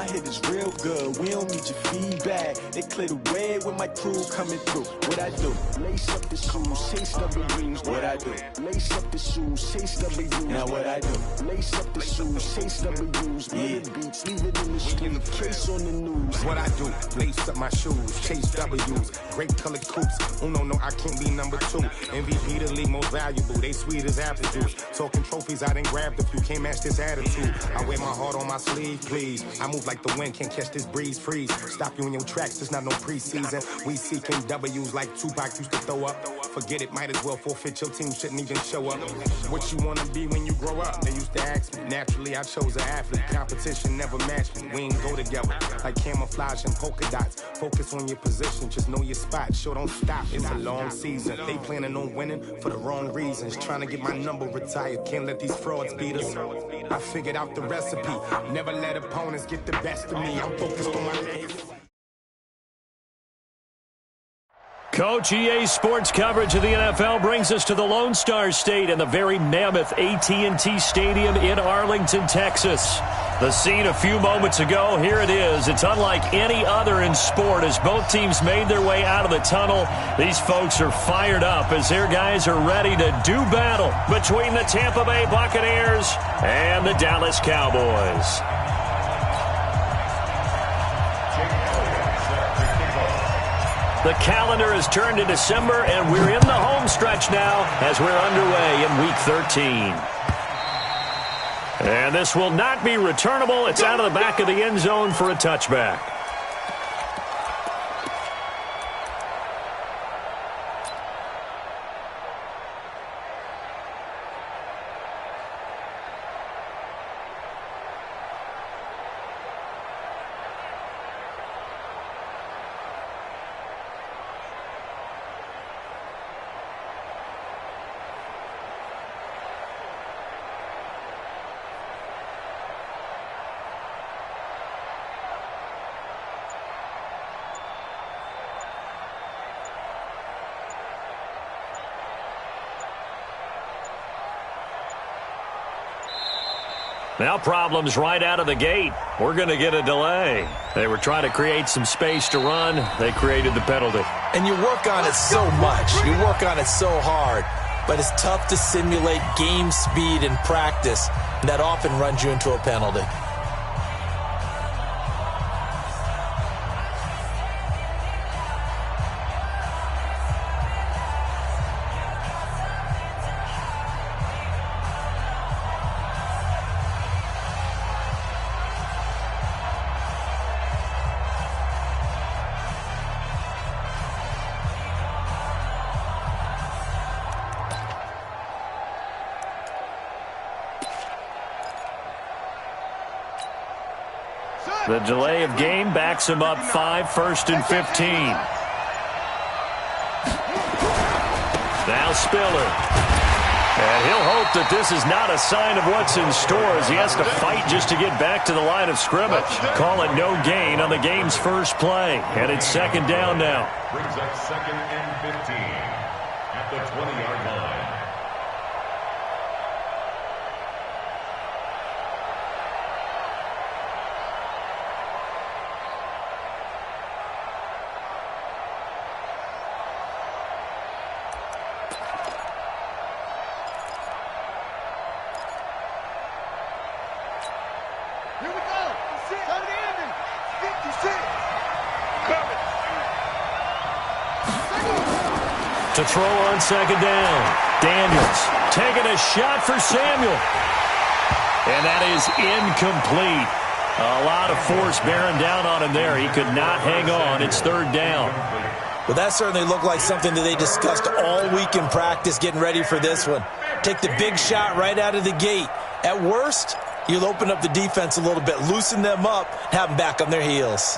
my hit is real good. We don't need your feedback. They clear the way when my crew coming through. What I do? Lace up the shoes, chase W's. What I do? Lace up the shoes, chase W's. Now what I do? Lace up the shoes, chase W's. Yeah. Beats, leave it in the street, case on the news. What I do? Lace up my shoes, chase W's. Great colored coops. No, I can't be number 2. MVP the league most valuable. They sweet as apple juice. Talking trophies, I done grabbed a few. Can't match this attitude. I wear my heart on my sleeve, please. I move like the wind, can't catch this breeze. Freeze. Stop you in your tracks, there's not no preseason. We seeking W's like Tupac used to throw up. Forget it, might as well forfeit. Your team shouldn't even show up. What you wanna be when you grow up? They used to ask me. Naturally, I chose an athlete. Competition never matched me. We ain't go together like camouflage and polka dots. Focus on your position, just know your spot. Sure, don't stop. It's a long season. They planning on winning for the wrong reasons. Trying to get my number retired. Can't let these frauds beat us. I figured out the recipe. Never let opponents get the best of me. I'm focused on my legacy. Coach EA Sports coverage of the NFL brings us to the Lone Star State and the very mammoth AT&T Stadium in Arlington, Texas. The scene a few moments ago, here it is. It's unlike any other in sport as both teams made their way out of the tunnel. These folks are fired up as their guys are ready to do battle between the Tampa Bay Buccaneers and the Dallas Cowboys. The calendar has turned to December, and we're in the home stretch now as we're underway in Week 13. And this will not be returnable. It's out of the back of the end zone for a touchback. Now problems right out of the gate. We're going to get a delay. They were trying to create some space to run. They created the penalty. And you work on it so much. You work on it so hard. But it's tough to simulate game speed in practice. And that often runs you into a penalty. The delay of game backs him up 5, 1st and 15. Now Spiller. And he'll hope that this is not a sign of what's in store as he has to fight just to get back to the line of scrimmage. Call it no gain on the game's first play. And it's 2nd down now. Brings up 2nd and 15 at the 20-yard line. To throw on 2nd down. Daniels taking a shot for Samuel. And that is incomplete. A lot of force bearing down on him there. He could not hang on. It's 3rd down. Well, that certainly looked like something that they discussed all week in practice getting ready for this one. Take the big shot right out of the gate. At worst, you'll open up the defense a little bit, loosen them up, have them back on their heels.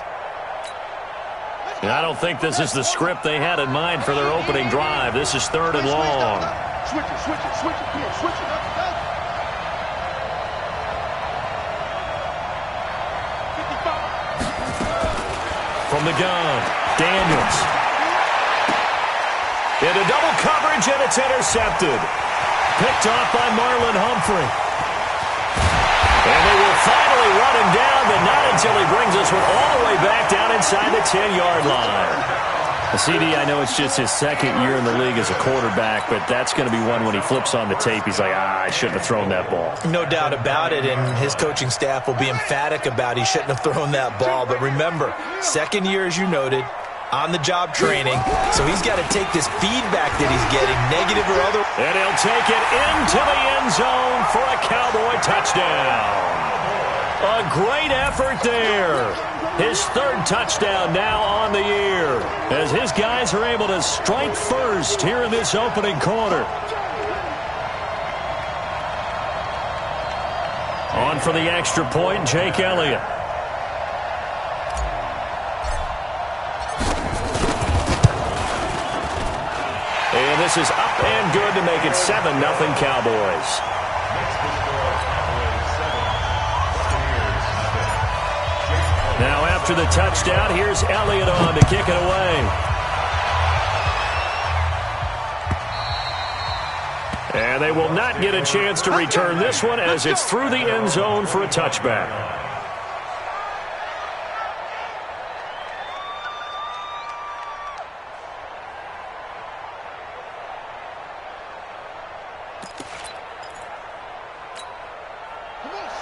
And I don't think this is the script they had in mind for their opening drive. This is 3rd and long. Switch it. From the gun, Daniels. Into double coverage, and it's intercepted. Picked off by Marlon Humphrey. And they will finally run him down, but not until he brings us one all the way back down inside the 10-yard line. CD, I know it's just his second year in the league as a quarterback, but that's going to be one when he flips on the tape, he's like, I shouldn't have thrown that ball. No doubt about it, and his coaching staff will be emphatic about he shouldn't have thrown that ball. But remember, second year, as you noted, on-the-job training, so he's got to take this feedback that he's getting, negative or other. And he'll take it into the end zone for a Cowboy touchdown. A great effort there. His third touchdown now on the year, as his guys are able to strike first here in this opening quarter. On for the extra point, Jake Elliott. And this is up and good to make it 7-0 Cowboys. Now after the touchdown, here's Elliott on to kick it away. And they will not get a chance to return this one as it's through the end zone for a touchback.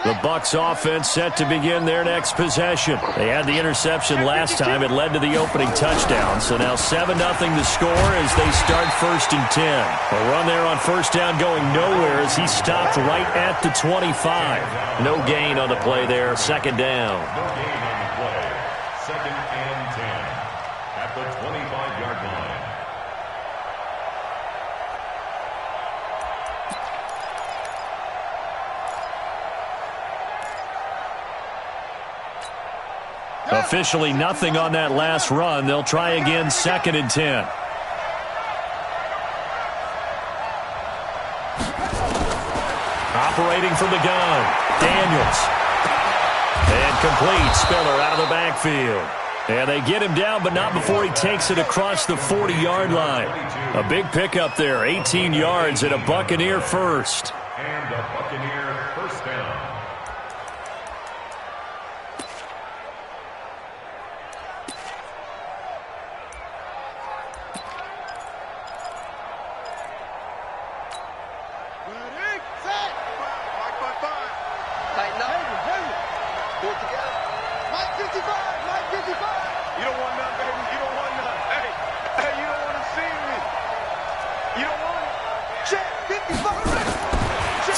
The Bucs offense set to begin their next possession. They had the interception last time. It led to the opening touchdown. So now 7-0 the score as they start 1st and 10. A run there on first down going nowhere as he stopped right at the 25. No gain on the play there. 2nd down. No gain on the play. 2nd and 10 at the 25-yard line. Officially nothing on that last run. They'll try again 2nd and 10. Operating from the gun, Daniels. And complete. Spiller out of the backfield. And they get him down, but not before he takes it across the 40-yard line. A big pickup there, 18 yards and a Buccaneer first. And a Buccaneer first down.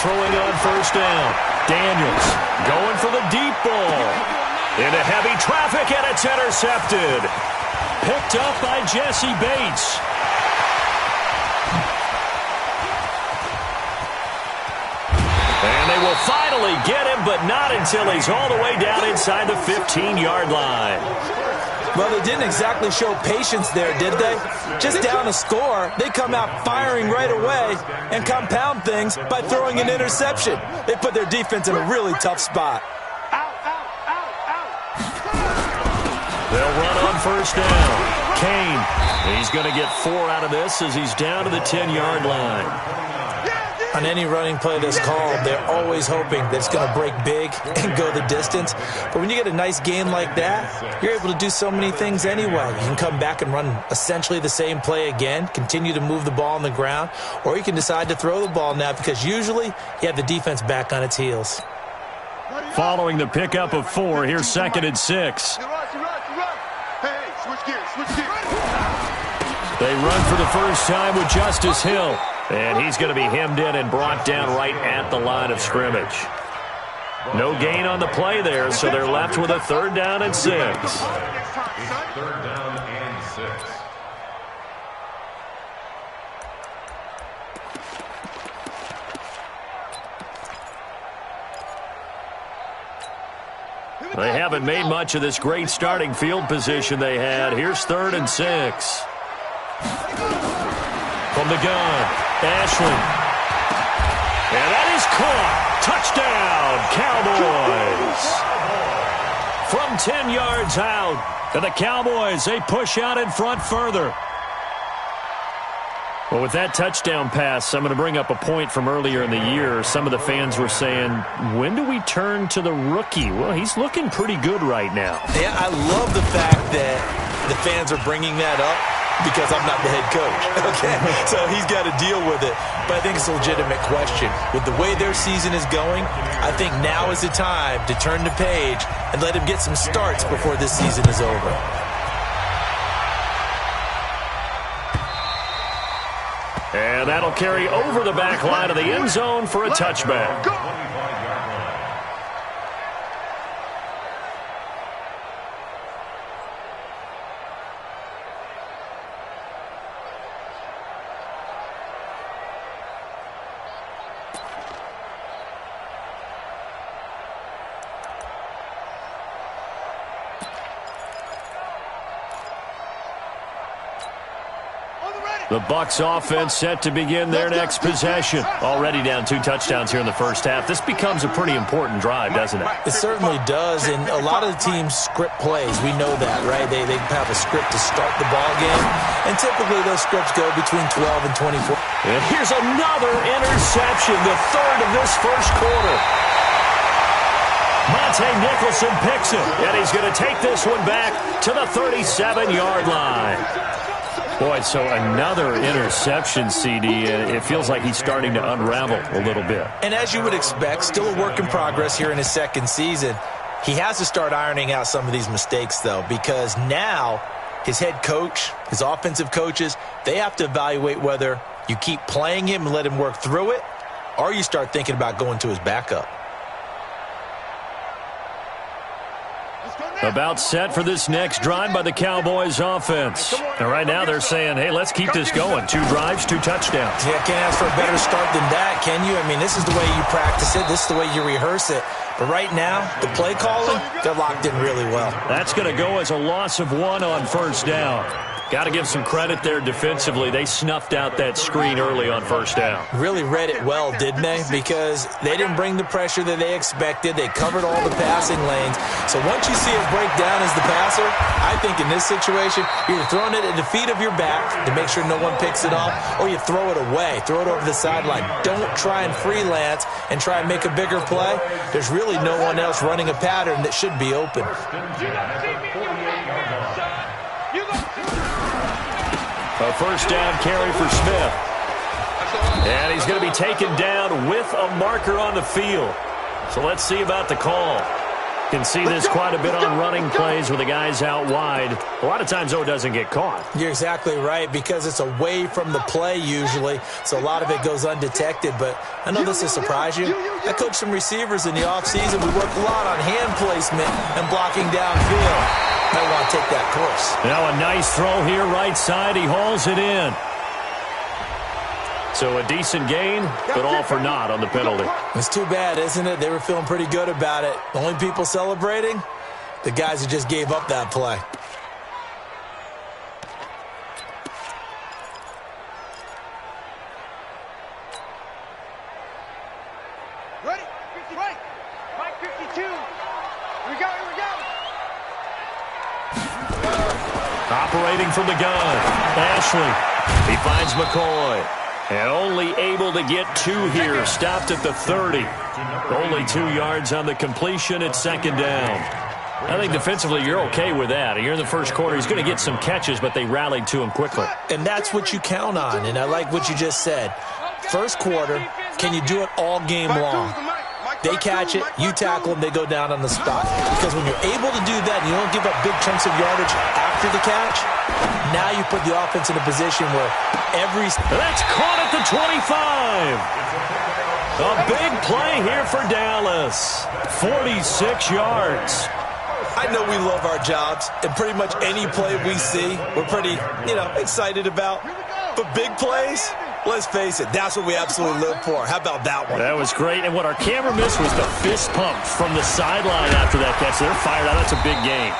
Throwing on first down. Daniels going for the deep ball. Into heavy traffic, and it's intercepted. Picked up by Jesse Bates. And they will finally get him, but not until he's all the way down inside the 15-yard line. Well, they didn't exactly show patience there, did they? Just down a score, they come out firing right away and compound things by throwing an interception. They put their defense in a really tough spot. They'll run on first down. Kane, he's going to get 4 out of this as he's down to the 10-yard line. On any running play that's called, they're always hoping that it's going to break big and go the distance. But when you get a nice game like that, you're able to do so many things anyway. You can come back and run essentially the same play again, continue to move the ball on the ground, or you can decide to throw the ball now because usually you have the defense back on its heels. Following the pickup of 4, here's 2nd and 6. They run for the first time with Justice Hill. And he's going to be hemmed in and brought down right at the line of scrimmage. No gain on the play there, so they're left with a 3rd down and 6. 3rd down and 6. They haven't made much of this great starting field position they had. Here's 3rd and 6. From the gun. Ashley. And that is caught. Touchdown, Cowboys. From 10 yards out. And the Cowboys, they push out in front further. Well, with that touchdown pass, I'm going to bring up a point from earlier in the year. Some of the fans were saying, when do we turn to the rookie? Well, he's looking pretty good right now. Yeah, I love the fact that the fans are bringing that up because I'm not the head coach. Okay, so he's got to deal with it. But I think it's a legitimate question. With the way their season is going, I think now is the time to turn the page and let him get some starts before this season is over. And that'll carry over the back line of the end zone for a touchback. The Bucs offense set to begin their next possession. Already down 2 touchdowns here in the first half. This becomes a pretty important drive, doesn't it? It certainly does, and a lot of the teams script plays. We know that, right? They have a script to start the ball game, and typically those scripts go between 12 and 24. And here's another interception, the third of this first quarter. Monte Nicholson picks it, and he's going to take this one back to the 37-yard line. Boy, so another interception, CD. It feels like he's starting to unravel a little bit. And as you would expect, still a work in progress here in his second season. He has to start ironing out some of these mistakes, though, because now his head coach, his offensive coaches, they have to evaluate whether you keep playing him and let him work through it, or you start thinking about going to his backup. About set for this next drive by the Cowboys offense. And right now they're saying, hey, let's keep this going. 2 drives, 2 touchdowns. Yeah, can't ask for a better start than that, can you? I mean, this is the way you practice it. This is the way you rehearse it. But right now, the play calling, they're locked in really well. That's going to go as a loss of 1 on first down. Got to give some credit there defensively. They snuffed out that screen early on first down. Really read it well, didn't they? Because they didn't bring the pressure that they expected. They covered all the passing lanes. So once you see it break down as the passer, I think in this situation, you're throwing it at the feet of your back to make sure no one picks it off, or you throw it away, throw it over the sideline. Don't try and freelance and try and make a bigger play. There's really no one else running a pattern that should be open. A first down carry for Smith. And he's going to be taken down with a marker on the field. So let's see about the call. You can see this quite a bit on running plays with the guys out wide. A lot of times, though, it doesn't get caught. You're exactly right, because it's away from the play usually, so a lot of it goes undetected. But I know this will surprise you. I coached some receivers in the offseason. We work a lot on hand placement and blocking downfield. Might want to take that course. Now a nice throw here, right side. He hauls it in. So a decent gain, but all for naught on the penalty. It's too bad, isn't it? They were feeling pretty good about it. The only people celebrating, the guys who just gave up that play. Ready? 50, right. Mike 52. Here we go, here we go. Operating from the gun, Ashley. He finds McCoy. And only able to get 2 here. Stopped at the 30. Only 2 yards on the completion at second down. I think defensively you're okay with that. Here in the first quarter, he's going to get some catches, but they rallied to him quickly. And that's what you count on, and I like what you just said. First quarter, can you do it all game long? They catch it, you tackle them, they go down on the spot. Because when you're able to do that and you don't give up big chunks of yardage after the catch, now you put the offense in a position where That's caught at the 25. A big play here for Dallas. 46 yards. I know we love our jobs, and pretty much any play we see, we're pretty, excited about. But big plays, let's face it, that's what we absolutely live for. How about that one? That was great. And what our camera missed was the fist pump from the sideline after that catch. They're fired out. That's a big game.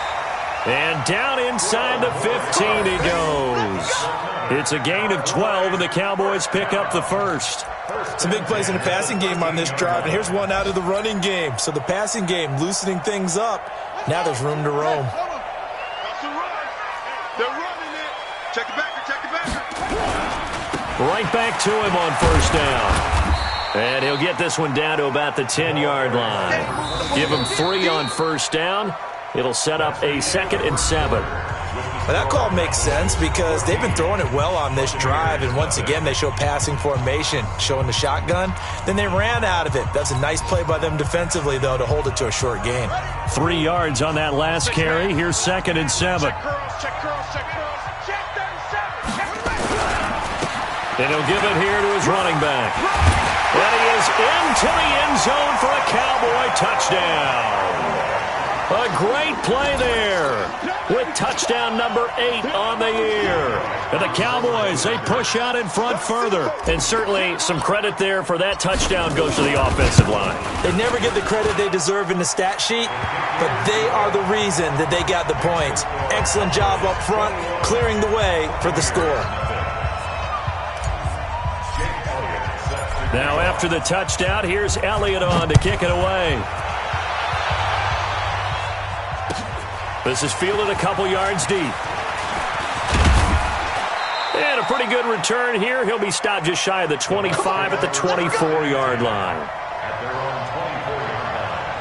And down inside the 15 he goes. It's a gain of 12, and the Cowboys pick up the first. Some big plays in the passing game on this drive, and here's one out of the running game. So the passing game loosening things up. Now there's room to roam. They're running it. Check it back. Right back to him on first down. And he'll get this one down to about the 10-yard line. Give him 3 on first down. It'll set up a 2nd and 7. Well, that call makes sense because they've been throwing it well on this drive, and once again they show passing formation, showing the shotgun. Then they ran out of it. That's a nice play by them defensively, though, to hold it to a short gain. 3 yards on that last carry. Here's 2nd and 7. And he'll give it here to his running back. And he is into the end zone for a Cowboy touchdown. A great play there with touchdown number 8 on the year. And the Cowboys, they push out in front further. And certainly some credit there for that touchdown goes to the offensive line. They never get the credit they deserve in the stat sheet, but they are the reason that they got the points. Excellent job up front, clearing the way for the score. Now after the touchdown, here's Elliott on to kick it away. This is fielded a couple yards deep. And a pretty good return here. He'll be stopped just shy of the 25 at the 24-yard line. At their own 24-yard line.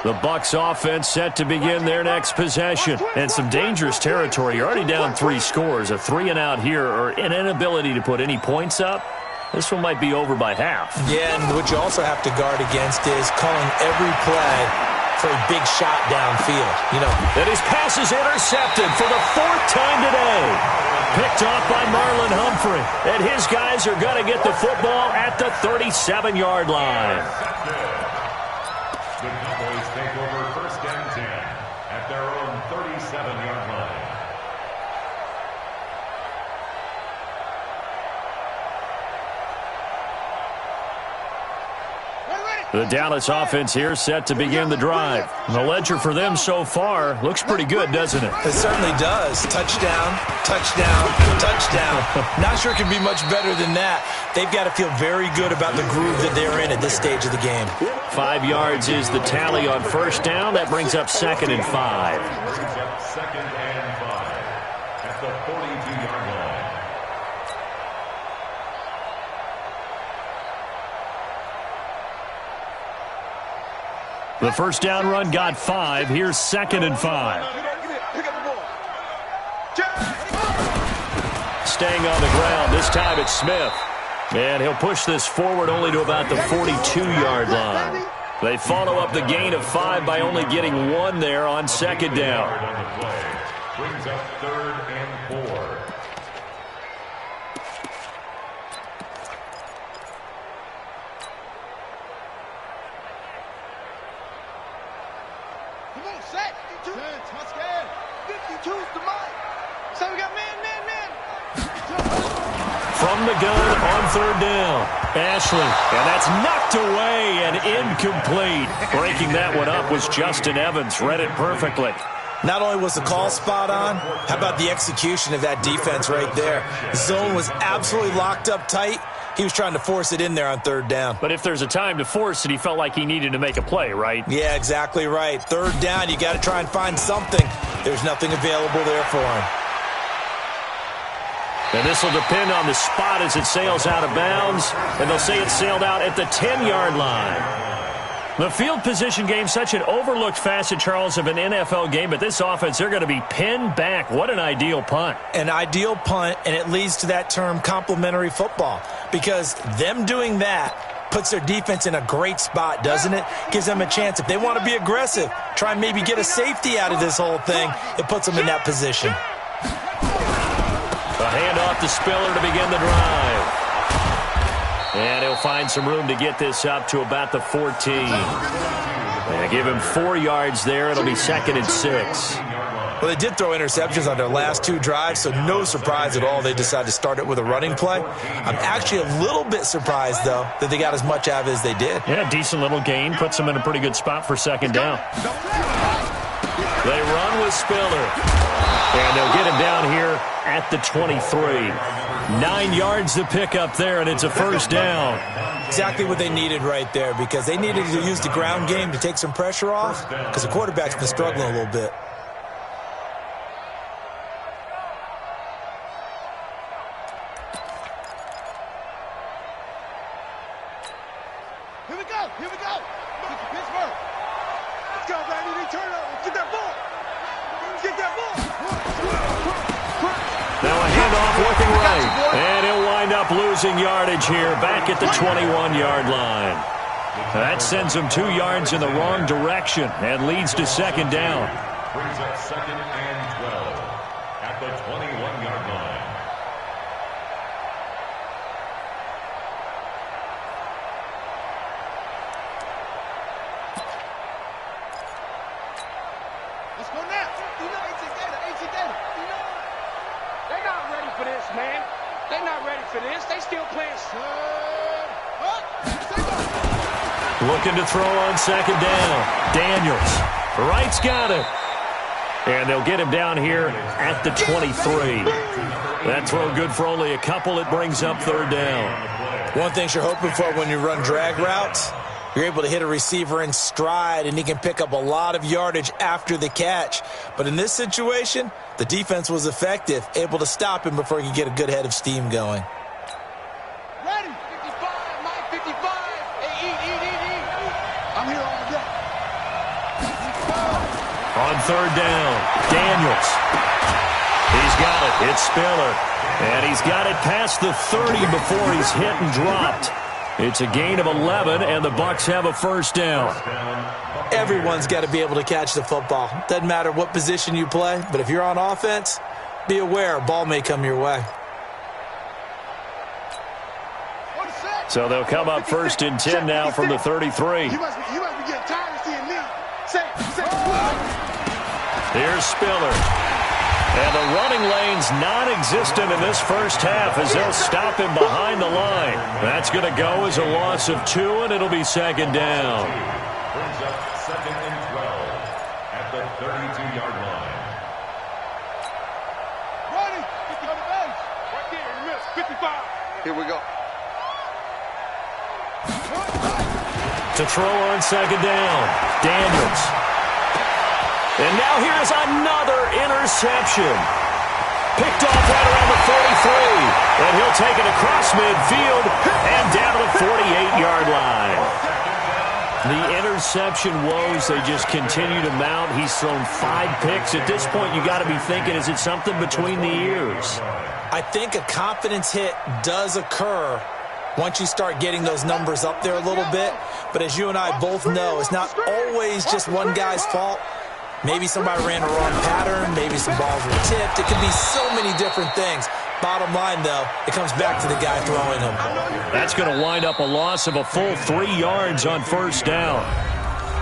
The Bucs offense set to begin their next possession. And some dangerous territory. You're already down 3 scores. A 3-and-out here or an inability to put any points up. This one might be over by half. Yeah, and what you also have to guard against is calling every play for a big shot downfield. And his pass is intercepted for the 4th time today. Picked off by Marlon Humphrey. And his guys are going to get the football at the 37-yard line. The Cowboys take over 1st and 10 at their own 37-yard line. The Dallas offense here set to begin the drive. The ledger for them so far looks pretty good, doesn't it? It certainly does. Touchdown, touchdown, touchdown. Not sure it can be much better than that. They've got to feel very good about the groove that they're in at this stage of the game. 5 yards is the tally on first down. That brings up 2nd and 5. Brings up 2nd and 5 at the 42-yard line. The first down run got 5. Here's 2nd and 5. Staying on the ground. This time it's Smith. And he'll push this forward only to about the 42-yard line. They follow up the gain of 5 by only getting 1 there on 2nd down. On the play. Brings up 3rd and 4. Come on, set. 52. Touchdown. 52's the mic. So we got man. From the gun on 3rd down. Ashley, and that's knocked away and incomplete. Breaking that one up was Justin Evans. Read it perfectly. Not only was the call spot on, how about the execution of that defense right there? The zone was absolutely locked up tight. He was trying to force it in there on 3rd down. But if there's a time to force it, he felt like he needed to make a play, right? Yeah, exactly right. 3rd down, you got to try and find something. There's nothing available there for him. And this will depend on the spot as it sails out of bounds. And they'll say it sailed out at the 10-yard line. The field position game, such an overlooked facet, Charles, of an NFL game. But this offense, they're going to be pinned back. What an ideal punt. An ideal punt, and it leads to that term complementary football. Because them doing that puts their defense in a great spot, doesn't it? Gives them a chance. If they want to be aggressive, try and maybe get a safety out of this whole thing, it puts them in that position. A handoff to Spiller to begin the drive. And he'll find some room to get this up to about the 14. And give him 4 yards there. It'll be 2nd and 6. Well, they did throw interceptions on their last 2 drives, so no surprise at all they decided to start it with a running play. I'm actually a little bit surprised, though, that they got as much out of it as they did. Yeah, decent little gain. Puts them in a pretty good spot for 2nd down. They run with Spiller. And they'll get him down here at the 23. 9 yards to pick up there, and it's a first down. Exactly what they needed right there, because they needed to use the ground game to take some pressure off, because the quarterback's been struggling a little bit. Here we go. Here we go. Pittsburgh. Let's go, baby. Turn up. Get that ball. Get that ball. Now a handoff looking right. And he'll wind up losing yardage here back at the 21-yard line. That sends him 2 yards in the wrong direction and leads to second down. Brings up second and 12 at the 21-yard line. Let's go now. You know, AT Data. You know what? They're not ready for this, man. They're not ready for this. They still playing. Looking to throw on second down. Daniels. Wright's got it. And they'll get him down here at the 23. That throw good for only a couple. It brings up third down. One thing you're hoping for when you run drag routes, you're able to hit a receiver in stride, and he can pick up a lot of yardage after the catch. But in this situation, the defense was effective, able to stop him before he could get a good head of steam going. Ready. 55, Mike, 55. Hey, eat. I'm here all day. On third down, Daniels. He's got it. It's Spiller. And he's got it past the 30 before he's hit and dropped. It's a gain of 11, and the Bucs have a first down. Everyone's got to be able to catch the football. Doesn't matter what position you play, but if you're on offense, be aware a ball may come your way. So they'll come up first and 10 now from the 33. You must be getting tired of seeing me. Say. Here's Spiller. And the running lane's non-existent in this first half as they'll stop him behind the line. That's going to go as a loss of 2, and it'll be second down. Brings up second and 12 at the 32-yard line. Ready. 50 on the bench. Right there, you missed. 55. Here we go. To throw on second down, Daniels. And now here's another interception. Picked off right around the 43. And he'll take it across midfield and down to the 48-yard line. The interception woes, they just continue to mount. He's thrown 5 picks. At this point, you got to be thinking, is it something between the ears? I think a confidence hit does occur once you start getting those numbers up there a little bit. But as you and I both know, it's not always just one guy's fault. Maybe somebody ran a wrong pattern. Maybe some balls were tipped. It could be so many different things. Bottom line, though, it comes back to the guy throwing them. That's going to wind up a loss of a full 3 yards on first down.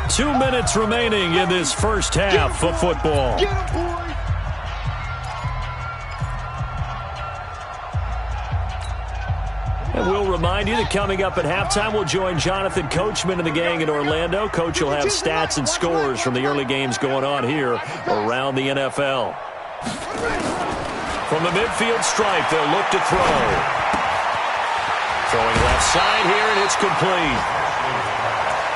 2 minutes remaining in this first half of football. And we'll remind you that coming up at halftime, we'll join Jonathan Coachman and the gang in Orlando. Coach will have stats and scores from the early games going on here around the NFL. From the midfield stripe, they'll look to throw. Throwing left side here, and it's complete.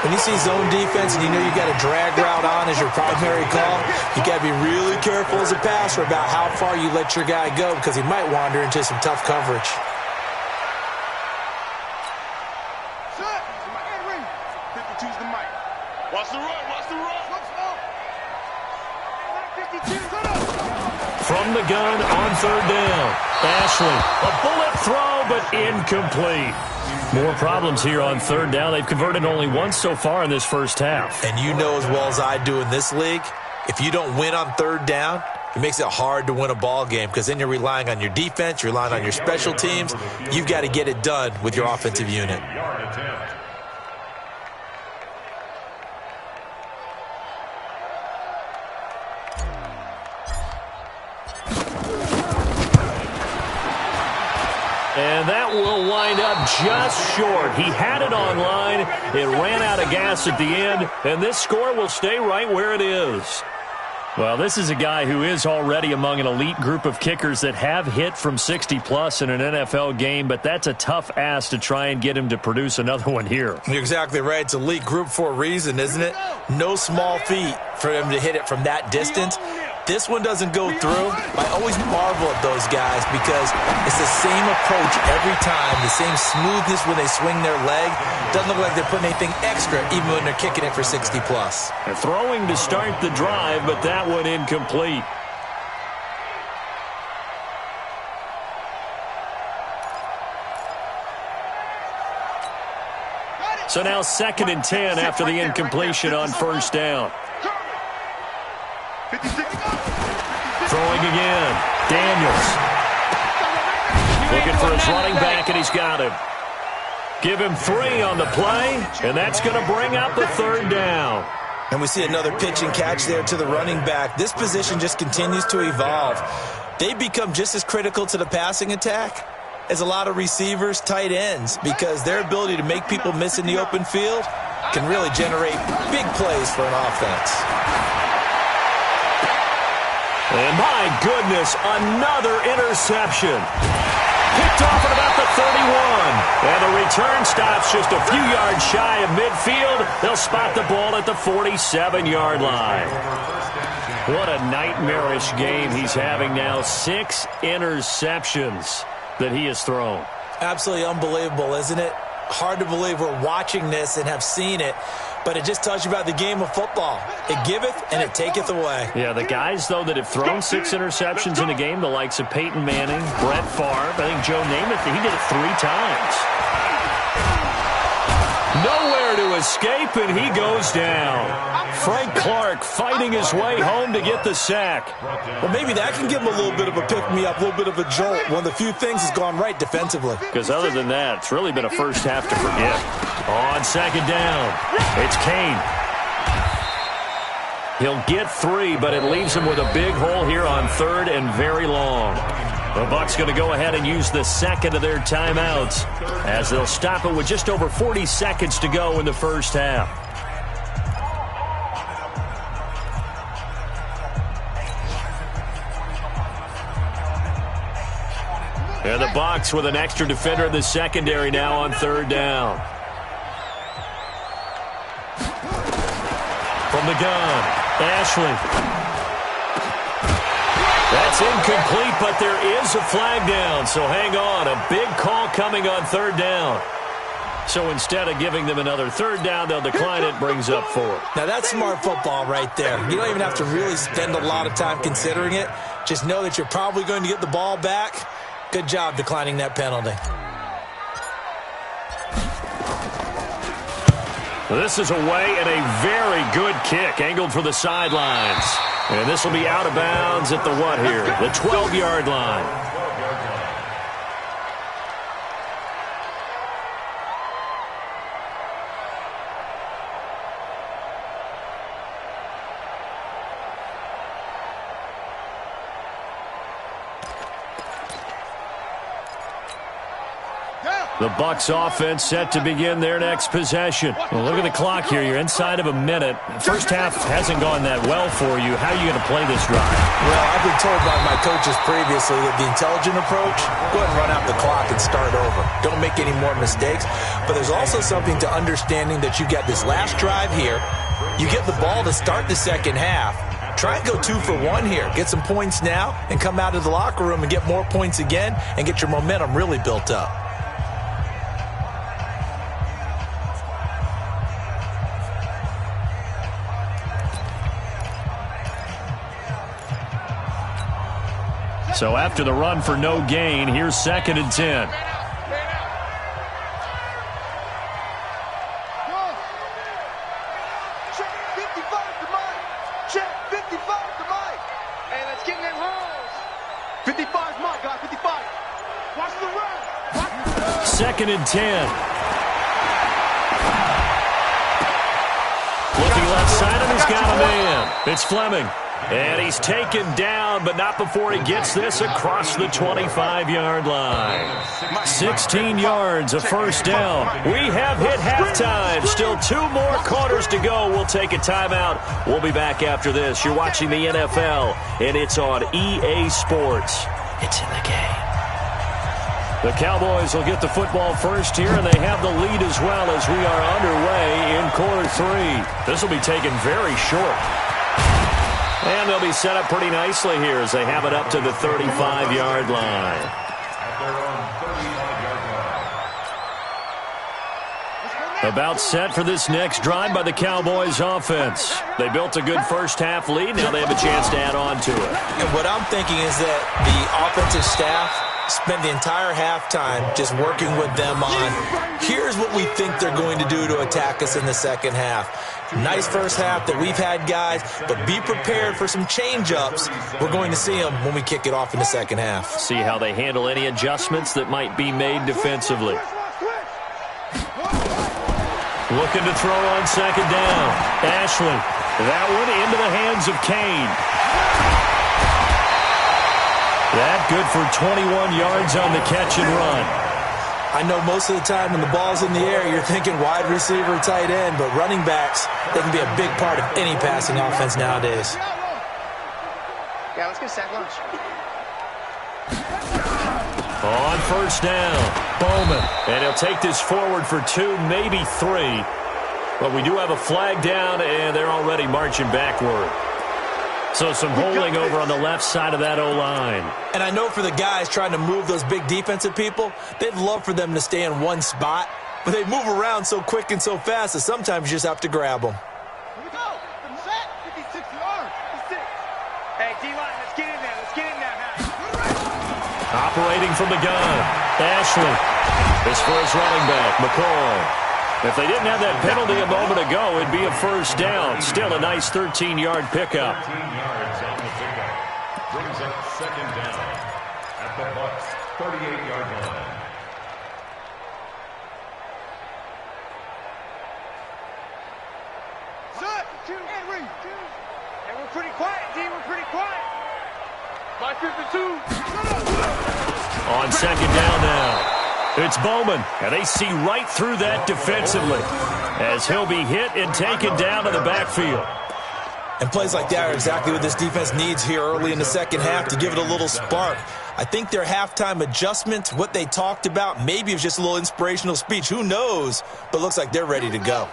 When you see zone defense and you know you got a drag route on as your primary call, you got to be really careful as a passer about how far you let your guy go, because he might wander into some tough coverage. From the gun on third down, Ashley, a bullet throw, but incomplete. More problems here on third down. They've converted only once so far in this first half. And you know as well as I do in this league, if you don't win on third down, it makes it hard to win a ball game, because then you're relying on your defense, you're relying on your special teams. You've got to get it done with your offensive unit. And that will wind up just short. He had it on line. It ran out of gas at the end, and this score will stay right where it is. Well, this is a guy who is already among an elite group of kickers that have hit from 60-plus in an NFL game, but that's a tough ask to try and get him to produce another one here. You're exactly right. It's elite group for a reason, isn't it? No small feat for him to hit it from that distance. This one doesn't go through. I always marvel at those guys because it's the same approach every time, the same smoothness when they swing their leg. Doesn't look like they're putting anything extra even when they're kicking it for 60-plus. They're throwing to start the drive, but that one incomplete. So now 2nd and 10 after the incompletion on first down. Throwing again. Daniels. Looking for his running back, and he's got him. Give him 3 on the play, and that's going to bring up the 3rd down. And we see another pitch and catch there to the running back. This position just continues to evolve. They become just as critical to the passing attack as a lot of receivers, tight ends, because their ability to make people miss in the open field can really generate big plays for an offense. And my goodness, another interception. Picked off at about the 31. And the return stops just a few yards shy of midfield. They'll spot the ball at the 47-yard line. What a nightmarish game he's having now. 6 interceptions that he has thrown. Absolutely unbelievable, isn't it? Hard to believe we're watching this and have seen it, but it just tells you about the game of football. It giveth and it taketh away. Yeah, the guys, though, that have thrown 6 interceptions in a game, the likes of Peyton Manning, Brett Favre, I think Joe Namath, he did it 3 times. Nowhere to escape, and he goes down. Frank Clark fighting his way home to get the sack. Well, maybe that can give him a little bit of a pick-me-up, a little bit of a jolt. One of the few things has gone right defensively. Because other than that, it's really been a first half to forget. On 2nd down, it's Kane. He'll get 3, but it leaves him with a big hole here on 3rd and very long. The Bucs going to go ahead and use the 2nd of their timeouts as they'll stop it with just over 40 seconds to go in the first half. And the Bucs with an extra defender in the secondary now on 3rd down. From the gun, Ashley. That's incomplete, but there is a flag down, so hang on. A big call coming on 3rd down. So instead of giving them another 3rd down, they'll decline it, brings up 4. Now that's smart football right there. You don't even have to really spend a lot of time considering it. Just know that you're probably going to get the ball back. Good job declining that penalty. This is away and a very good kick, angled for the sidelines. And this will be out of bounds at the what here? The 12-yard line. The Bucs offense set to begin their next possession. Well, look at the clock here. You're inside of a minute. First half hasn't gone that well for you. How are you going to play this drive? Well, I've been told by my coaches previously that the intelligent approach, go ahead and run out the clock and start over. Don't make any more mistakes. But there's also something to understanding that you get this last drive here. You get the ball to start the second half. Try and go 2 for 1 here. Get some points now and come out of the locker room and get more points again and get your momentum really built up. So after the run for no gain, here's 2nd and 10. Check 55 to Mike. Check 55 to Mike. Hey, let's get in them holes. 55's Mike, guys. 55. Watch the run. 2nd and 10. Looking left side, and he's got a man. It's Fleming. And he's taken down, but not before he gets this across the 25-yard line. 16 yards, a first down. We have hit halftime. Still 2 more quarters to go. We'll take a timeout. We'll be back after this. You're watching the NFL, and it's on EA Sports. It's in the game. The Cowboys will get the football first here, and they have the lead as well as we are underway in quarter 3. This will be taken very short. And they'll be set up pretty nicely here as they have it up to the 35-yard line. At their own 35-yard line. About set for this next drive by the Cowboys offense. They built a good first-half lead. Now they have a chance to add on to it. And what I'm thinking is that the offensive staff spend the entire halftime just working with them on, here's what we think they're going to do to attack us in the second half. Nice first half that we've had, guys, but be prepared for some change-ups. We're going to see them when we kick it off in the second half. See how they handle any adjustments that might be made defensively. Looking to throw on second down. Ashley, that one into the hands of Kane. That good for 21 yards on the catch and run. I know most of the time when the ball's in the air, you're thinking wide receiver, tight end, but running backs, they can be a big part of any passing offense nowadays. Yeah, let's get sack lunch. On first down, Bowman. And he'll take this forward for 2, maybe 3. But we do have a flag down, and they're already marching backward. So some holding over on the left side of that O-line. And I know for the guys trying to move those big defensive people, they'd love for them to stay in one spot, but they move around so quick and so fast that sometimes you just have to grab them. Here we go. Set. 56 yards. 56. Hey, D-line, let's get in there. Let's get in there now. Operating from the gun, Ashley. This for his running back, McCoy. If they didn't have that penalty a moment ago, it'd be a first down. Still a nice 13-yard pickup. 13 yards on the pickup. Brings up second down at the Bucs' 38-yard line. Set. 2 and read. Hey, we're pretty quiet, D. We're pretty quiet. My 52. On second down now. It's Bowman, and they see right through that defensively as he'll be hit and taken down to the backfield. And plays like that are exactly what this defense needs here early in the second half to give it a little spark. I think their halftime adjustment, what they talked about, maybe it was just a little inspirational speech. Who knows? But looks like they're ready to go.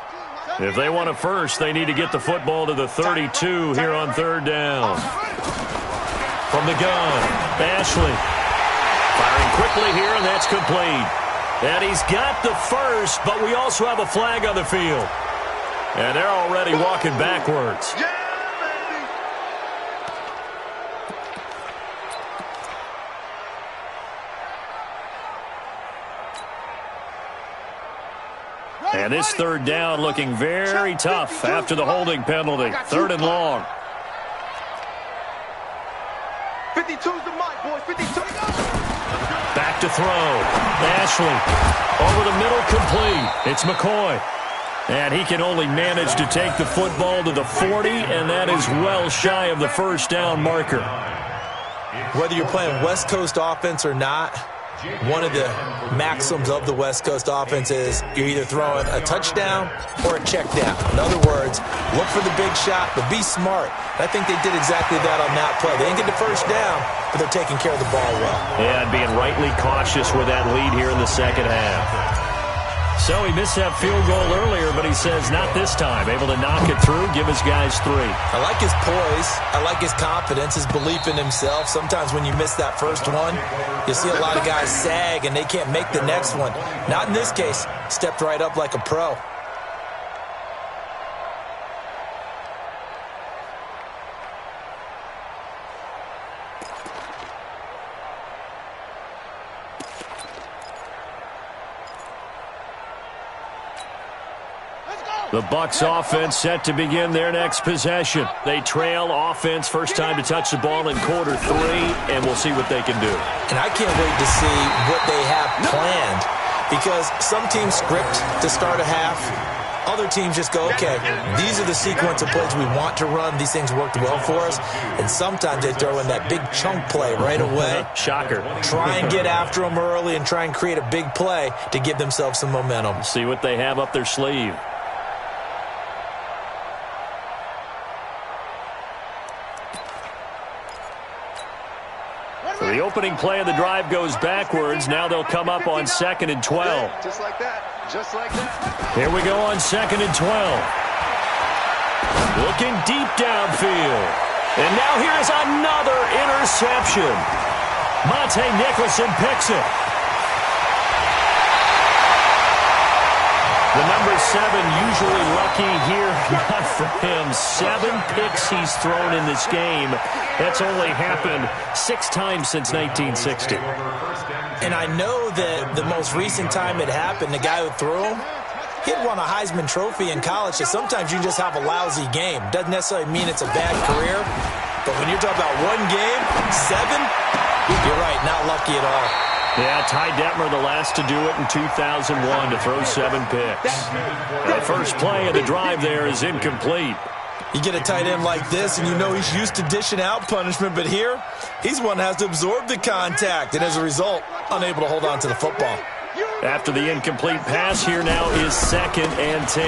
If they want it first, they need to get the football to the 32 here on third down. From the gun, Ashley. Firing quickly here, and that's complete. And he's got the first, but we also have a flag on the field. And they're already walking backwards. Yeah, baby. And this third down looking very tough after the holding penalty. 3rd and long. 52's the mic, boys. 52. Back to throw. Ashley over the middle, complete. It's McCoy. And he can only manage to take the football to the 40, and that is well shy of the first down marker. Whether you're playing West Coast offense or not, one of the maxims of the West Coast offense is you're either throwing a touchdown or a check down. In other words, look for the big shot, but be smart. And I think they did exactly that on that play. They didn't get the first down, but they're taking care of the ball well. Yeah, and being rightly cautious with that lead here in the second half. So he missed that field goal earlier, but he says not this time. Able to knock it through, give his guys 3. I like his poise. I like his confidence, his belief in himself. Sometimes when you miss that first one, you see a lot of guys sag and they can't make the next one. Not in this case. Stepped right up like a pro. The Bucs offense set to begin their next possession. They trail offense, first time to touch the ball in quarter 3, and we'll see what they can do. And I can't wait to see what they have planned, because some teams script to start a half, Other teams just go, okay, these are the sequence of plays we want to run. These things worked well for us. And sometimes they throw in that big chunk play right away. Shocker. Try and get after them early and try and create a big play to give themselves some momentum. See what they have up their sleeve. So the opening play of the drive goes backwards. Now they'll come up on 2nd and 12. Just like that. Just like that. Here we go on 2nd and 12. Looking deep downfield. And now here is another interception. Monte Nicholson picks it. The number 7 usually lucky here. Not for him. 7 picks he's thrown in this game. That's only happened 6 times since 1960. And I know that the most recent time it happened, the guy who threw him, he had won a Heisman Trophy in college. So sometimes you just have a lousy game. Doesn't necessarily mean it's a bad career. But when you're talking about one game, 7, you're right, not lucky at all. Yeah, Ty Detmer, the last to do it in 2001 to throw 7 picks. The first play of the drive there is incomplete. You get a tight end like this, and you know he's used to dishing out punishment, but here, he's one that has to absorb the contact, and as a result, unable to hold on to the football. After the incomplete pass, here now is 2nd and 10.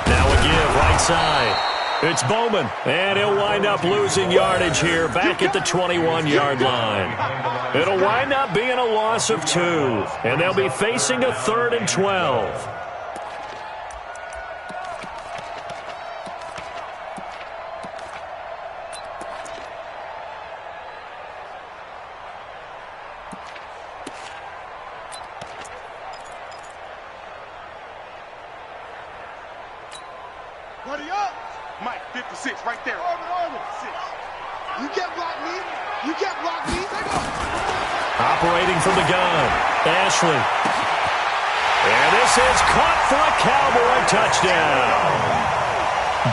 Now a give right side. It's Bowman, and he'll wind up losing yardage here back at the 21-yard line. It'll wind up being a loss of 2, and they'll be facing a 3rd and 12. Buddy up. Mike, 56, right there. Orbit. 6. You can't block me. You can't block me. Operating from the gun, Ashley. And this is caught for a Cowboy touchdown.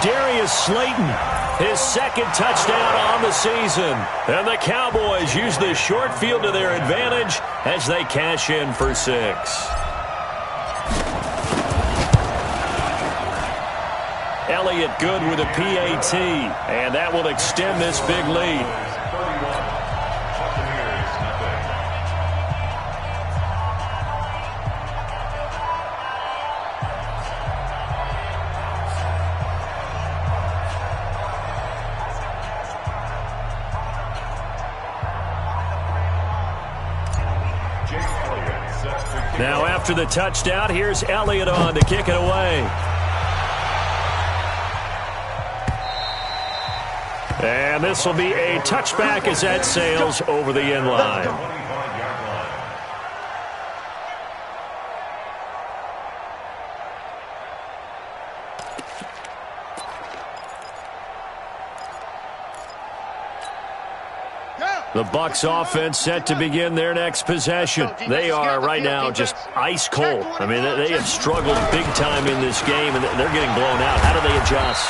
Darius Slayton, his 2nd touchdown on the season. And the Cowboys use the short field to their advantage as they cash in for 6. Elliott good with a PAT, and that will extend this big lead. Now after the touchdown, here's Elliott on to kick it away. And this will be a touchback as that sails over the end line. The Bucs offense set to begin their next possession. They are right now just ice cold. I mean, they have struggled big time in this game, and they're getting blown out. How do they adjust?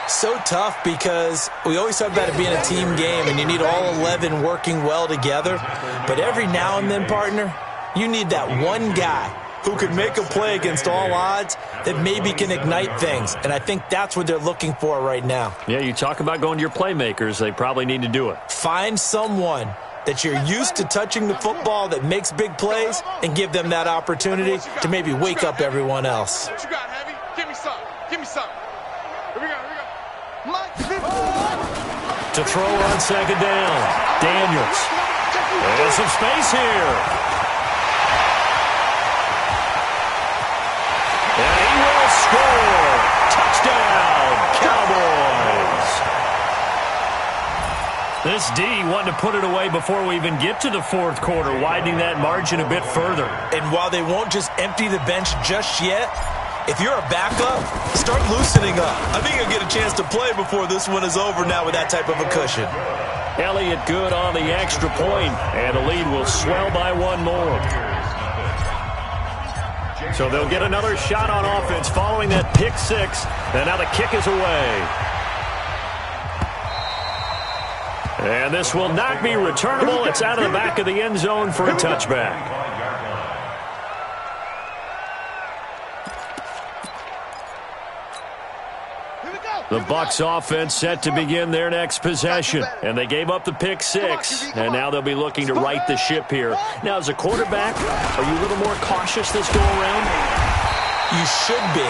So tough because we always talk about it being a team game, and you need all 11 working well together. But every now and then, partner, you need that one guy who can make a play against all odds that maybe can ignite things. And I think that's what they're looking for right now. Yeah, you talk about going to your playmakers. They probably need to do it. Find someone that you're used to touching the football that makes big plays and give them that opportunity to maybe wake up everyone else. What you got, Heavy? Give me some. Give me some. Here we go. To throw on 2nd down, Daniels. There's some space here. And he will score. Touchdown, Cowboys. This D wanting to put it away before we even get to the 4th quarter, widening that margin a bit further. And while they won't just empty the bench just yet, if you're a backup, start loosening up. I think you'll get a chance to play before this one is over now with that type of a cushion. Elliott good on the extra point, and the lead will swell by 1 more. So they'll get another shot on offense following that pick 6, and now the kick is away. And this will not be returnable. It's out of the back of the end zone for a touchback. The Bucs offense set to begin their next possession. And they gave up the pick six. And now they'll be looking to right the ship here. Now, as a quarterback, are you a little more cautious this go-around? You should be,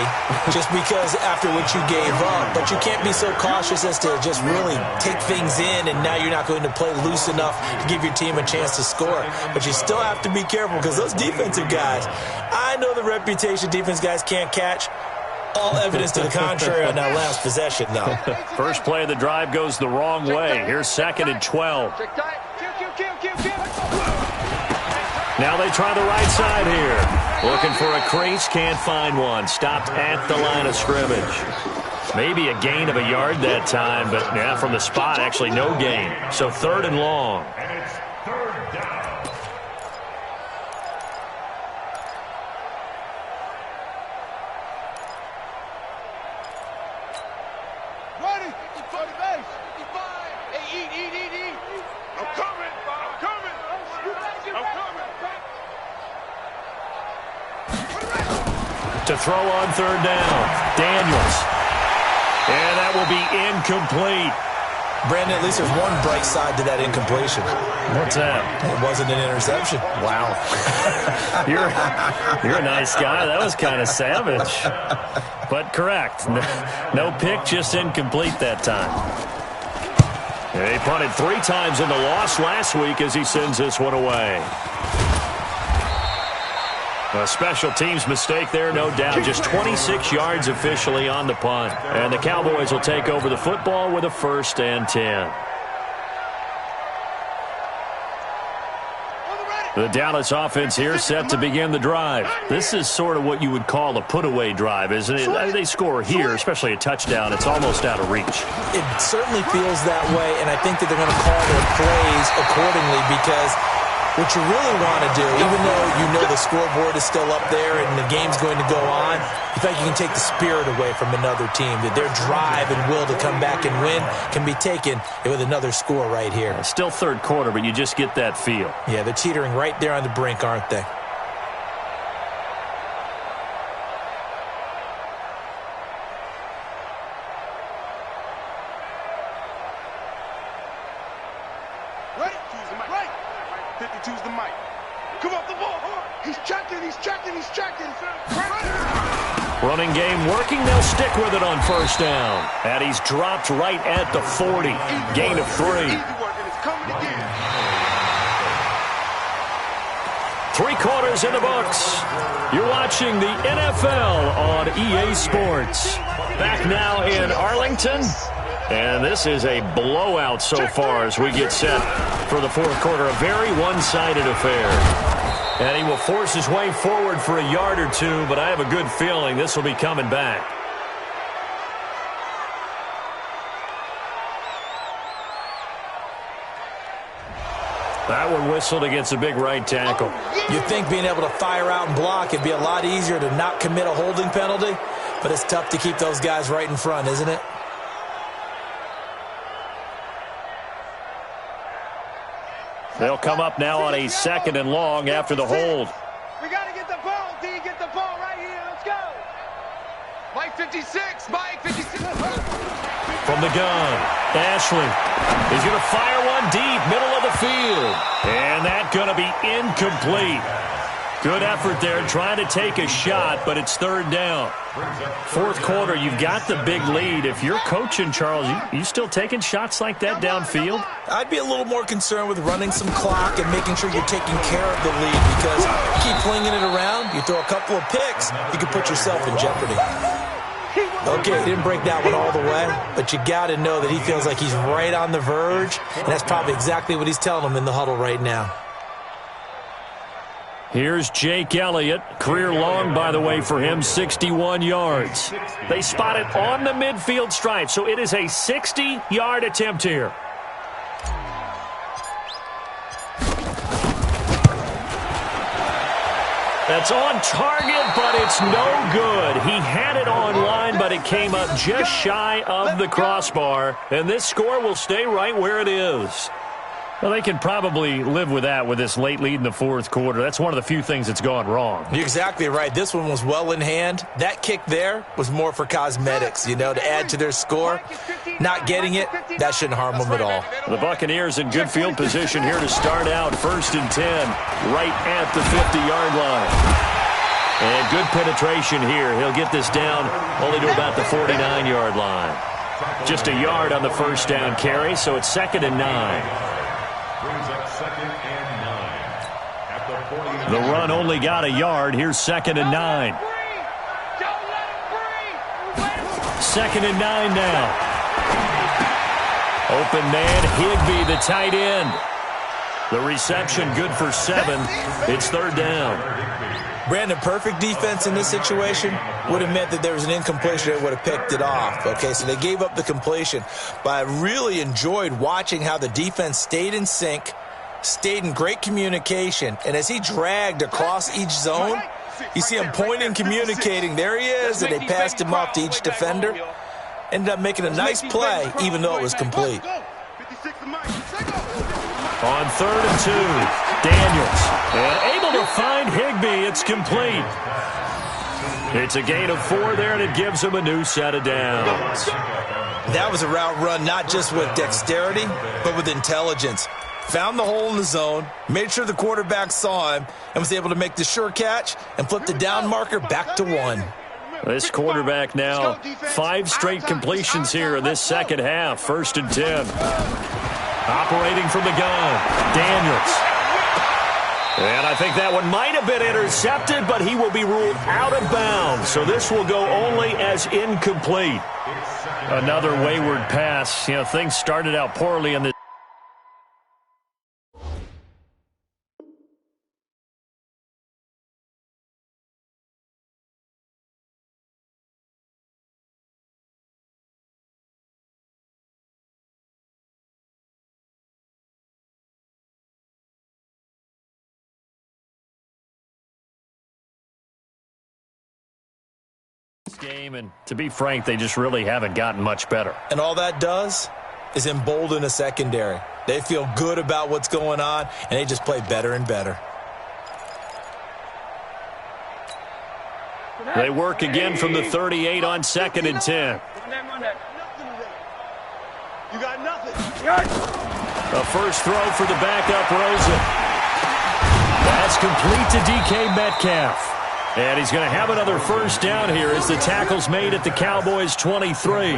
just because after what you gave up. But you can't be so cautious as to just really take things in, and now you're not going to play loose enough to give your team a chance to score. But you still have to be careful, because those defensive guys, I know the reputation defense guys can't catch. All evidence to the contrary on that last possession, though. First play of the drive goes the wrong way. Here's 2nd and 12. Now they try the right side here. Looking for a crease, can't find one. Stopped at the line of scrimmage. Maybe a gain of a yard that time, but yeah, from the spot, actually no gain. So 3rd and long. And it's 3rd down. Ready? 40 base. 55. Hey, eat. I'm coming. To throw on 3rd down. Daniels. And that will be incomplete. Brandon, at least there's one bright side to that incompletion. What's that? It wasn't an interception. Wow. You're a nice guy. That was kind of savage. But correct. No pick, just incomplete that time. And he punted 3 times in the loss last week as he sends this one away. A special teams mistake there, no doubt. Just 26 yards officially on the punt. And the Cowboys will take over the football with a 1st and 10. The Dallas offense here set to begin the drive. This is sort of what you would call a put-away drive, isn't it? They score here, especially a touchdown. It's almost out of reach. It certainly feels that way, and I think that they're going to call their plays accordingly, because what you really want to do, even though you know the scoreboard is still up there and the game's going to go on, you think you can take the spirit away from another team, that their drive and will to come back and win can be taken with another score right here. Still 3rd quarter, but you just get that feel. Yeah, they're teetering right there on the brink, aren't they? Ready? Choose the mic. Right. 52's the mic. Come off the ball. He's checking. Running game working. They'll stick with it on 1st down. And he's dropped right at the 40. Gain of 3. Easy work, and it's coming again. 3 quarters in the books. You're watching the NFL on EA Sports. Back now in Arlington. And this is a blowout so far as we get set for the 4th quarter. A very one-sided affair. And he will force his way forward for a yard or two, but I have a good feeling this will be coming back. That one whistled against a big right tackle. You'd think being able to fire out and block, it'd be a lot easier to not commit a holding penalty, but it's tough to keep those guys right in front, isn't it? They'll come up now on a 2nd and long after the hold. We got to get the ball, D. Get the ball right here. Let's go. Mike 56. Mike 56. From the gun, Ashley is going to fire one deep, middle of the field. And that's going to be incomplete. Good effort there, trying to take a shot, but it's 3rd down. 4th quarter, you've got the big lead. If you're coaching, Charles, you still taking shots like that downfield? I'd be a little more concerned with running some clock and making sure you're taking care of the lead, because you keep flinging it around, you throw a couple of picks, you can put yourself in jeopardy. Okay, he didn't break that one all the way, but you got to know that he feels like he's right on the verge, and that's probably exactly what he's telling them in the huddle right now. Here's Jake Elliott. Career long, by the way, for him, 61 yards. They spot it on the midfield stripe, so it is a 60-yard attempt here. That's on target, but it's no good. He had it on line, but it came up just shy of the crossbar, and this score will stay right where it is. Well, they can probably live with that with this late lead in the fourth quarter. That's one of the few things that's gone wrong. You're exactly right. This one was well in hand. That kick there was more for cosmetics, to add to their score. Not getting it, that shouldn't harm them at all. The Buccaneers in good field position here to start out. 1st and 10, right at the 50-yard line. And good penetration here. He'll get this down only to about the 49-yard line. Just a yard on the first down carry, so it's 2nd and 9. Brings up 2nd and 9 at the 49. The run only got a yard. Here's 2nd and 9. 2nd and 9 now. Open man, Higbee, the tight end. The reception good for 7. It's 3rd down. Brandon, perfect defense in this situation would have meant that there was an incompletion that would have picked it off. Okay, so they gave up the completion. But I really enjoyed watching how the defense stayed in sync, stayed in great communication, and as he dragged across each zone, you see him pointing, communicating. There he is, and they passed him off to each defender. Ended up making a nice play, even though it was complete. On 3rd and 2, Daniels. And able to find Higbee. It's complete. It's a gain of 4 there, and it gives him a new set of downs. That was a route run not just with dexterity, but with intelligence. Found the hole in the zone, made sure the quarterback saw him, and was able to make the sure catch and flip the down marker back to 1. This quarterback now 5 straight completions here in this second half. 1st and 10. Operating from the gun, Daniels. And I think that one might have been intercepted, but he will be ruled out of bounds. So this will go only as incomplete. Another wayward pass. Things started out poorly in the game, and to be frank, they just really haven't gotten much better. And all that does is embolden a secondary. They feel good about what's going on, and they just play better and better. They work again from the 38 on 2nd and 10. You got nothing. A first throw for the backup, Rosen. That's complete to DK Metcalf. And he's going to have another first down here as the tackle's made at the Cowboys' 23.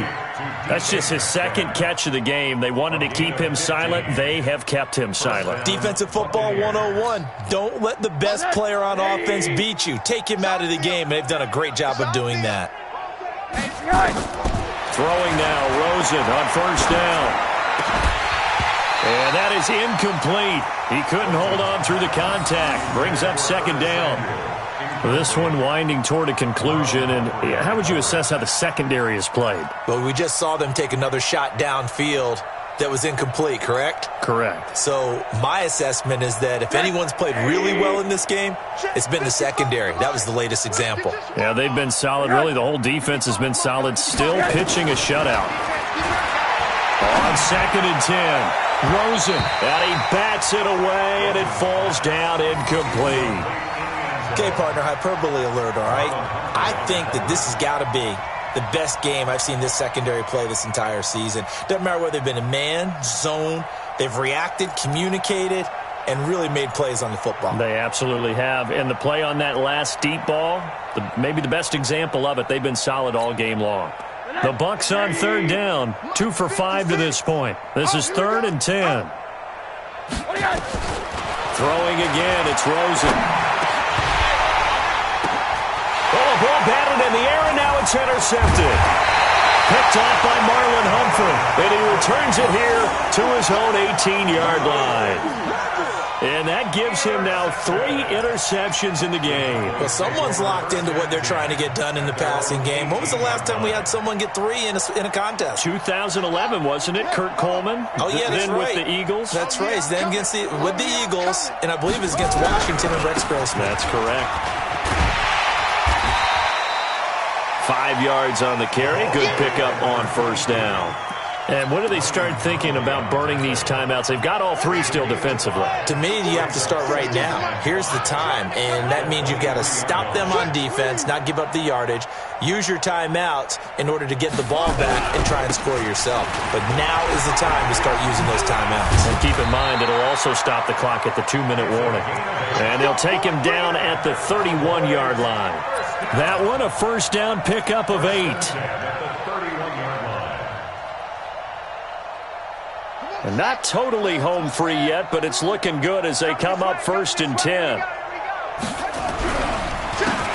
That's just his 2nd catch of the game. They wanted to keep him silent. They have kept him silent. Defensive football 101. Don't let the best player on offense beat you. Take him out of the game. They've done a great job of doing that. Throwing now, Rosen on first down. And that is incomplete. He couldn't hold on through the contact. Brings up 2nd down. This one winding toward a conclusion, and how would you assess how the secondary is played? Well, we just saw them take another shot downfield that was incomplete, correct? Correct. So my assessment is that if anyone's played really well in this game, it's been the secondary. That was the latest example. Yeah, they've been solid. Really, the whole defense has been solid. Still pitching a shutout. On 2nd and 10, Rosen, and he bats it away, and it falls down incomplete. Okay, partner, hyperbole alert, all right? I think that this has got to be the best game I've seen this secondary play this entire season. Doesn't matter whether they've been in man, zone, they've reacted, communicated, and really made plays on the football. They absolutely have. And the play on that last deep ball, maybe the best example of it, they've been solid all game long. The Bucs on 3rd down, 2 for 5 to this point. This is 3rd and 10. Throwing again, it's Rosen. Oh, ball batted in the air, and now it's intercepted. Picked off by Marlon Humphrey, and he returns it here to his own 18-yard line. And that gives him now 3 interceptions in the game. Well, someone's locked into what they're trying to get done in the passing game. When was the last time we had someone get 3 in a contest? 2011, wasn't it? Kurt Coleman. Oh, yeah, that's then right. With the Eagles. That's right. Then with the Eagles, and I believe it was against Washington and Rex Grossman. That's correct. 5 yards on the carry. Good pickup on first down. And when do they start thinking about burning these timeouts? They've got all three still defensively. To me, you have to start right now. Here's the time, and that means you've got to stop them on defense, not give up the yardage, use your timeouts in order to get the ball back and try and score yourself. But now is the time to start using those timeouts. And keep in mind, it'll also stop the clock at the 2-minute warning. And they'll take him down at the 31-yard line. That one, a first down pickup of 8. And not totally home free yet, but it's looking good as they come up 1st and 10.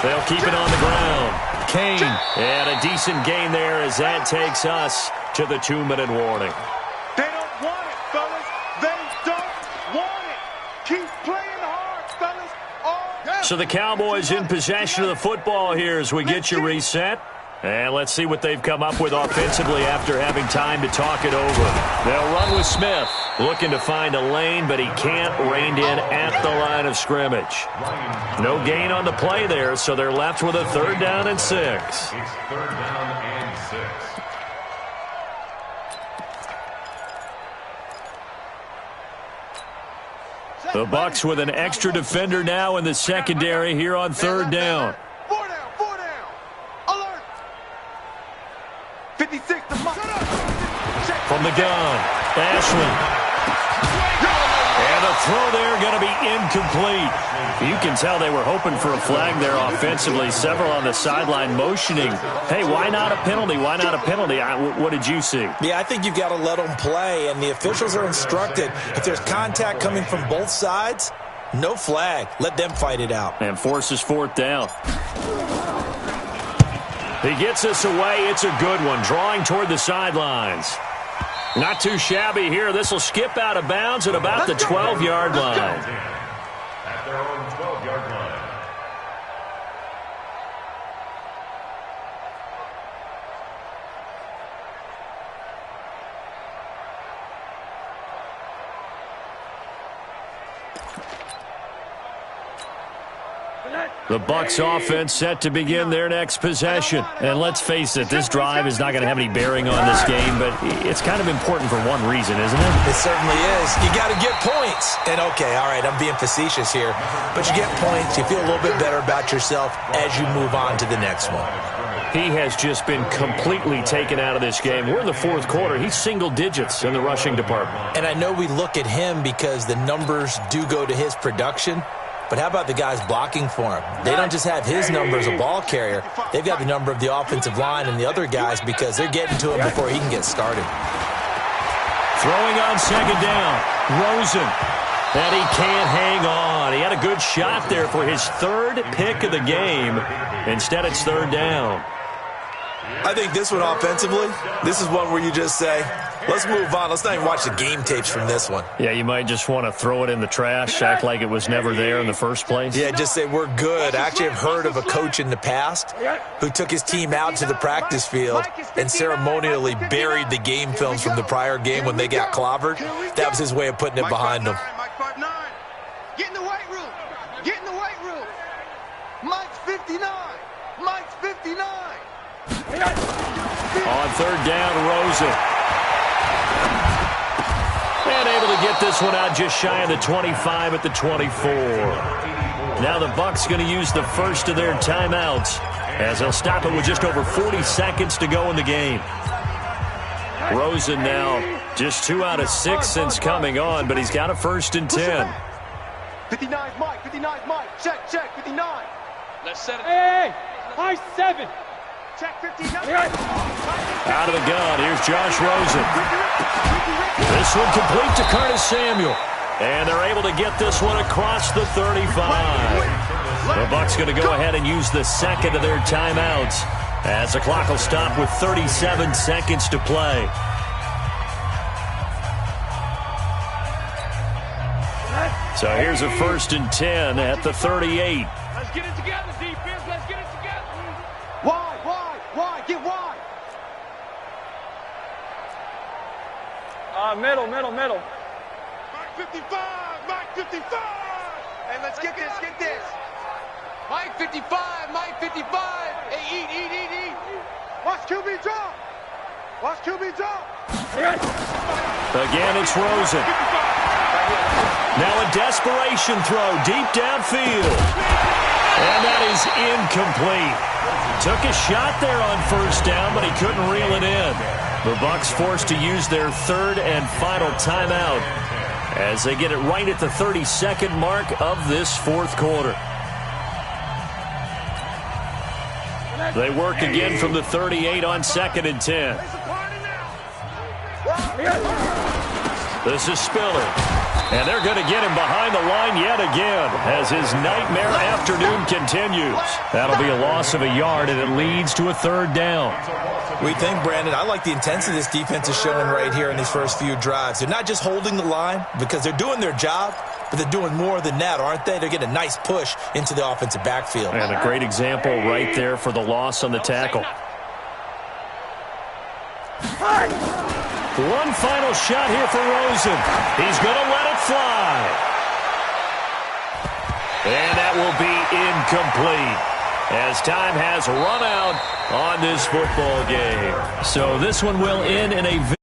They'll keep it on the ground. Kane, and a decent gain there as that takes us to the 2-minute warning. They don't want it, fellas. They don't want it. Keep playing hard, fellas. So the Cowboys in possession of the football here as we get you reset. And let's see what they've come up with offensively after having time to talk it over. They'll run with Smith, looking to find a lane, but he can't, reined in at the line of scrimmage. No gain on the play there, so they're left with a 3rd down and 6. It's 3rd down and 6. The Bucs with an extra defender now in the secondary here on 3rd down. 4 down, 4 down. Alert. 56 to Mike. From the gun, Ashley. And a throw there going to be incomplete. You can tell they were hoping for a flag there offensively. Several on the sideline motioning, hey, why not a penalty? Why not a penalty? What did you see? Yeah, I think you've got to let them play, and the officials are instructed if there's contact coming from both sides, no flag. Let them fight it out. And forces 4th down. He gets us away. It's a good one. Drawing toward the sidelines. Not too shabby here. This will skip out of bounds at about the 12-yard line. At their own 12-yard line. The Bucs offense set to begin their next possession. And let's face it, this drive is not going to have any bearing on this game, but it's kind of important for one reason, isn't it? It certainly is. You got to get points. And okay, all right, I'm being facetious here, but you get points, you feel a little bit better about yourself as you move on to the next one. He has just been completely taken out of this game. We're in the 4th quarter. He's single digits in the rushing department. And I know we look at him because the numbers do go to his production. But how about the guys blocking for him? They don't just have his number as a ball carrier. They've got the number of the offensive line and the other guys because they're getting to him before he can get started. Throwing on 2nd down. Rosen. And he can't hang on. He had a good shot there for his 3rd pick of the game. Instead, it's 3rd down. I think this one offensively, this is one where you just say, let's move on. Let's not even watch the game tapes from this one. Yeah, you might just want to throw it in the trash, act like it was never there in the first place. Yeah, just say we're good. I actually have heard of a coach in the past who took his team out to the practice field and ceremonially buried the game films from the prior game when they got clobbered. That was his way of putting it behind them. Get in the weight room. Get in the weight room. Mike's 59. Mike's 59. On 3rd down, Rosen. And able to get this one out just shy of the 25 at the 24. Now the Bucs going to use the first of their timeouts as they'll stop it with just over 40 seconds to go in the game. Rosen now just 2 out of 6 since coming on, but he's got a 1st and 10. 59's Mike. 59's Mike. Check, check. 59. Let's set it. Hey, high 7. Check 59. Out of the gun, here's Josh Rosen. This one complete to Curtis Samuel. And they're able to get this one across the 35. The Bucs going to go ahead and use the 2nd of their timeouts as the clock will stop with 37 seconds to play. So here's a 1st and 10 at the 38. Let's get it together, defense. Let's get it together. Wide. Get wide. Middle. Mike 55. Mike 55. Hey, let's get this. Mike 55. Hey, eat. Watch QB drop. Watch QB jump. Again, it's Rosen. Now a desperation throw deep downfield. And that is incomplete. Took a shot there on first down, but he couldn't reel it in. The Bucs forced to use their third and final timeout as they get it right at the 32nd mark of this fourth quarter. They work again from the 38 on 2nd and 10. This is Spiller. And they're going to get him behind the line yet again as his nightmare afternoon continues. That'll be a loss of a yard, and it leads to a 3rd down. We think, Brandon, I like the intensity this defense is showing right here in these first few drives. They're not just holding the line because they're doing their job, but they're doing more than that, aren't they? They're getting a nice push into the offensive backfield. And a great example right there for the loss on the tackle. One final shot here for Rosen. He's going to let it fly. And that will be incomplete as time has run out on this football game. So this one will end in a